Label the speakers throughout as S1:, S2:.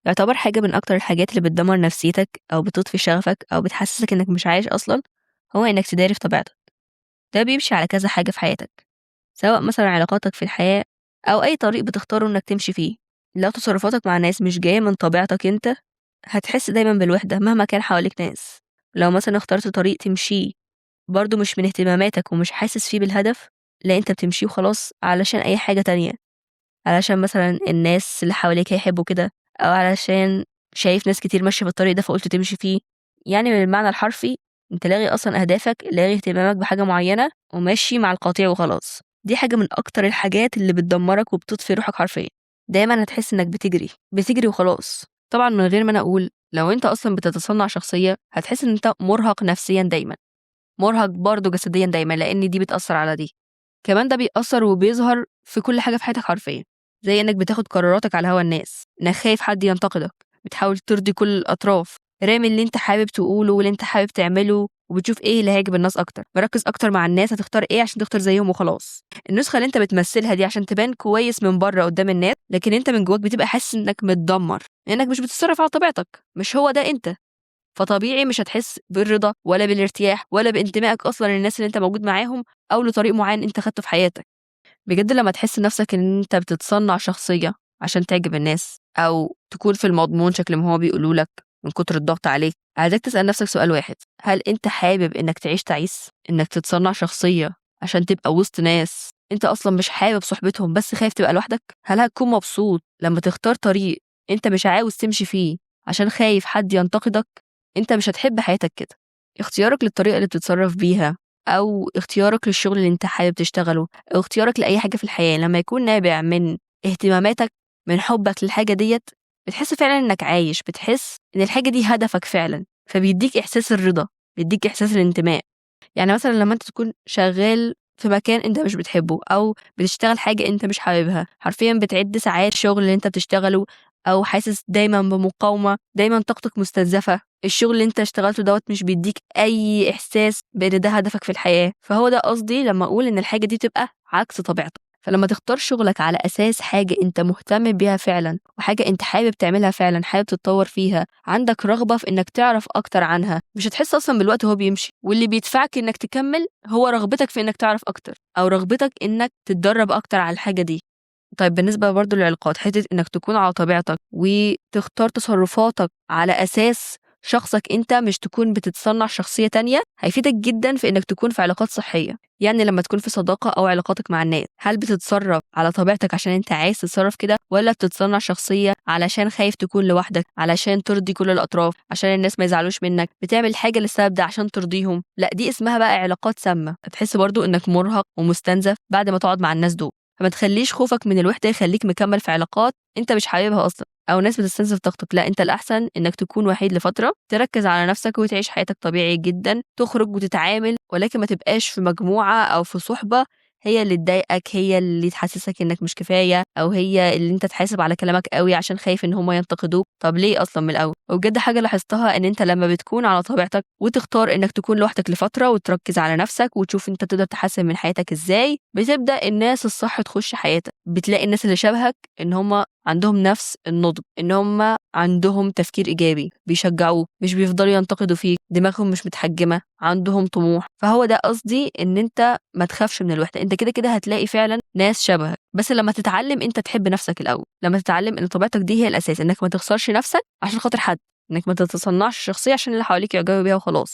S1: يعتبر حاجة من أكتر الحاجات اللي بتدمر نفسيتك أو بتطفي شغفك أو بتحسسك إنك مش عايش أصلا، هو إنك تداري في طبيعتك. ده بيمشي على كذا حاجة في حياتك، سواء مثلا علاقاتك في الحياة أو أي طريق بتختاره إنك تمشي فيه. لو تصرفاتك مع ناس مش جاية من طبيعتك أنت، هتحس دايما بالوحدة مهما كان حواليك ناس. لو مثلا اخترت طريق تمشيه برضه مش من اهتماماتك ومش حاسس فيه بالهدف، لا أنت بتمشيه وخلاص علشان أي حاجة تانية، علشان مثلا الناس اللي حواليك هيحبوا كده، أو علشان شايف ناس كتير ماشية في الطريق ده فقلت تمشي فيه. يعني بالمعنى الحرفي انت لاغي اصلا اهدافك، لاغي اهتمامك بحاجة معينة وماشي مع القطيع وخلاص. دي حاجة من اكتر الحاجات اللي بتدمرك وبتطفي روحك حرفيا. دايما هتحس انك بتجري وخلاص. طبعا من غير ما انا اقول، لو انت اصلا بتتصنع شخصية هتحس ان انت مرهق نفسيا دايما، مرهق برضه جسديا دايما، لان دي بتأثر على دي. كمان ده بيأثر وبيظهر في كل حاجة في حياتك حرفيا، زي انك بتاخد قراراتك على هوا الناس، انك خايف حد ينتقدك، بتحاول ترضي كل الأطراف، رامي اللي انت حابب تقوله واللي انت حابب تعمله، وبتشوف ايه اللي هيعجب الناس اكتر، مركز اكتر مع الناس هتختار ايه عشان تختار زيهم وخلاص. النسخة اللي انت بتمثلها دي عشان تبان كويس من بره قدام الناس، لكن انت من جواك بتبقى حاسس انك متدمر، انك مش بتتصرف على طبيعتك، مش هو ده انت. فطبيعي مش هتحس بالرضا ولا بالارتياح ولا بانتمائك اصلا للناس اللي انت موجود معاهم او لطريق معين انت خدته في حياتك. بجد لما تحس نفسك ان انت بتتصنع شخصية عشان تعجب الناس او تكون في المضمون شكل ما هو بيقولوا لك من كتر الضغط عليك، عايزك تسأل نفسك سؤال واحد: هل انت حابب انك تعيش تعيس، انك تتصنع شخصية عشان تبقى وسط ناس انت اصلا مش حابب صحبتهم بس خايف تبقى لوحدك؟ هل هتكون مبسوط لما تختار طريق انت مش عاوز تمشي فيه عشان خايف حد ينتقدك؟ انت مش هتحب حياتك كده. اختيارك للطريقة اللي بتتصرف بيها، او اختيارك للشغل اللي انت حابب تشتغله، او اختيارك لاي حاجه في الحياه لما يكون نابع من اهتماماتك، من حبك للحاجه ديت، بتحس فعلا انك عايش، بتحس ان الحاجه دي هدفك فعلا، فبيديك احساس الرضا، بيديك احساس الانتماء. يعني مثلا لما انت تكون شغال في مكان انت مش بتحبه، او بتشتغل حاجه انت مش حاببها، حرفيا بتعد ساعات الشغل اللي انت بتشتغله، او حاسس دايما بمقاومه، دايما طاقتك مستنزفه، الشغل اللي انت اشتغلته دوت مش بيديك اي احساس بان ده هدفك في الحياة. فهو ده قصدي لما اقول ان الحاجة دي تبقى عكس طبيعتك. فلما تختار شغلك على اساس حاجة انت مهتم بيها فعلا، وحاجة انت حابب تعملها فعلا، حابب تتطور فيها، عندك رغبة في انك تعرف اكتر عنها، مش هتحس اصلا بالوقت هو بيمشي، واللي بيدفعك انك تكمل هو رغبتك في انك تعرف اكتر، او رغبتك انك تتدرب اكتر على الحاجة دي. طيب بالنسبة برضو للعلاقات، حتة انك تكون على طبيعتك وتختار تصرفاتك على اساس شخصك انت، مش تكون بتتصنع شخصية تانية، هيفيدك جدا في انك تكون في علاقات صحية. يعني لما تكون في صداقة او علاقاتك مع الناس، هل بتتصرف على طبيعتك عشان انت عايز تتصرف كده، ولا بتتصنع شخصية علشان خايف تكون لوحدك، علشان ترضي كل الاطراف، عشان الناس ما يزعلوش منك، بتعمل حاجة للسبب ده عشان ترضيهم؟ لا، دي اسمها بقى علاقات سامة. هتحس برضو انك مرهق ومستنزف بعد ما تقعد مع الناس دول. فما تخليش خوفك من الوحدة يخليك مكمل في علاقات انت مش حاببها اصلا، او ناس بتستنزف طاقتك. لا، انت الاحسن انك تكون وحيد لفترة، تركز على نفسك وتعيش حياتك طبيعي جدا، تخرج وتتعامل، ولكن ما تبقاش في مجموعة او في صحبة هي اللي تضايقك، هي اللي تحسسك انك مش كفاية، او هي اللي انت تحاسب على كلامك قوي عشان خايف ان هم ينتقدوك. طب ليه اصلا من الاول؟ وبجد حاجة لاحظتها ان انت لما بتكون على طبيعتك وتختار انك تكون لوحدك لفترة وتركز على نفسك وتشوف انت تقدر تحسن من حياتك ازاي، بتبدأ الناس الصح تخش حياتك، بتلاقي الناس اللي شبهك ان هم عندهم نفس النضج، ان هم عندهم تفكير ايجابي، بيشجعوك، مش بيفضلوا ينتقدوا فيك، دماغهم مش متحجمة، عندهم طموح. فهو ده قصدي، ان انت ما تخافش من الوحدة، انت كده كده هتلاقي فعلا ناس شبهك، بس لما تتعلم انت تحب نفسك الاول، لما تتعلم ان طبيعتك دي هي الاساس، انك ما تخسرش نفسك عشان خاطر حد، انك ما تتصنعش شخصية عشان اللي حواليك يعجبوا بيها وخلاص.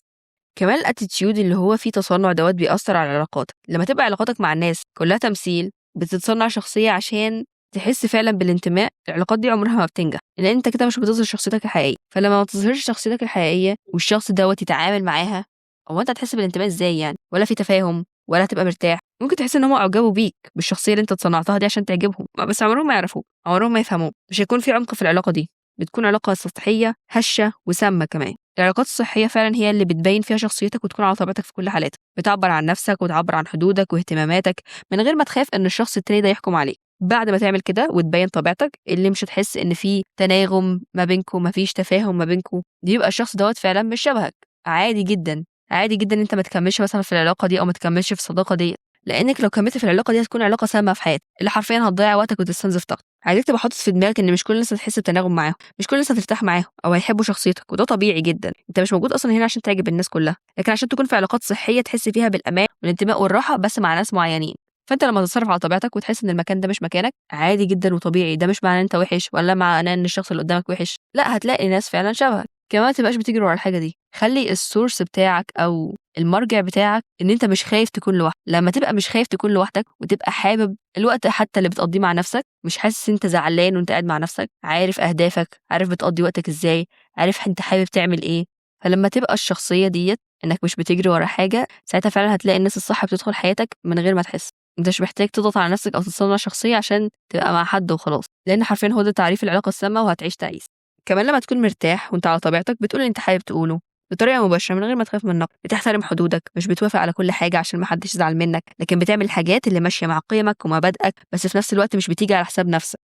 S1: كمان الاتيتيود اللي هو فيه تصنع دوت بيأثر على علاقاتك. لما تبقى علاقاتك مع الناس كلها تمثيل، بتتصنع شخصية عشان تحس فعلا بالانتماء، العلاقات دي عمرها ما بتنجح، لان انت كده مش بتظهر شخصيتك الحقيقية. فلما ما تظهرش شخصيتك الحقيقية والشخص دوت يتعامل معاها، هو انت هتحس بالانتماء ازاي يعني؟ ولا في تفاهم، ولا هتبقى مرتاح. ممكن تحس ان هم اعجبوا بيك بالشخصية اللي انت صنعتها دي عشان تعجبهم، بس عمرهم ما يعرفوك، عمرهم ما يفهموك، مش هيكون في عمق في العلاقة دي، بتكون علاقة سطحية هشة وسامة. كمان العلاقات الصحية فعلا هي اللي بتبين فيها شخصيتك وتكون على طبيعتك في كل حالاتك، بتعبر عن نفسك وتعبر عن حدودك واهتماماتك من غير ما تخاف ان الشخص التاني ده يحكم عليك. بعد ما تعمل كده وتبين طبيعتك اللي مش هتحس ان في تناغم ما بينكم، ما فيش تفاهم ما بينكم، دي يبقى الشخص دوت فعلا مش شبهك. عادي جدا، عادي جدا انت ما تكملش مثلا في العلاقة دي او ما تكملش في الصداقة دي، لانك لو كملت في العلاقه دي هتكون علاقه سامه في حياتك اللي حرفيا هتضيع وقتك وتستنزف طاقتك. عايزك تبقى حاطط في دماغك ان مش كل الناس هتحس بتناغم معاهم، مش كل الناس هترتاح معاهم او هيحبوا شخصيتك، وده طبيعي جدا. انت مش موجود اصلا هنا عشان تعجب الناس كلها، لكن عشان تكون في علاقات صحيه تحس فيها بالامان والانتماء والراحه بس مع ناس معينين. فانت لما تتصرف على طبيعتك وتحس ان المكان ده مش مكانك، عادي جدا وطبيعي. ده مش معناه ان انت وحش ولا معناه ان الشخص اللي قدامك وحش، لا، هتلاقي ناس فعلا شبهك. كمان ما تبقاش بتجري ورا الحاجه دي، خلي السورس بتاعك او المرجع بتاعك ان انت مش خايف تكون لوحدك. لما تبقى مش خايف تكون لوحدك وتبقى حابب الوقت حتى اللي بتقضيه مع نفسك، مش حاسس انت زعلان وانت قاعد مع نفسك، عارف اهدافك، عارف بتقضي وقتك ازاي، عارف انت حابب تعمل ايه، فلما تبقى الشخصيه ديت انك مش بتجري ورا حاجه، ساعتها فعلا هتلاقي الناس الصح بتدخل حياتك من غير ما تحس. انت مش محتاج تضغط على نفسك او تتصنع شخصيه عشان تبقى مع حد وخلاص، لان حرفيا هو ده تعريف العلاقه السامه وهتعيش تعيس. كمان لما تكون مرتاح وانت على طبيعتك بتقول اللي انت حابب تقوله بطريقه مباشره من غير ما تخاف من النقد، بتحترم حدودك، مش بتوافق على كل حاجه عشان ما حدش يزعل منك، لكن بتعمل الحاجات اللي ماشيه مع قيمك ومبادئك، بس في نفس الوقت مش بتيجي على حساب نفسك.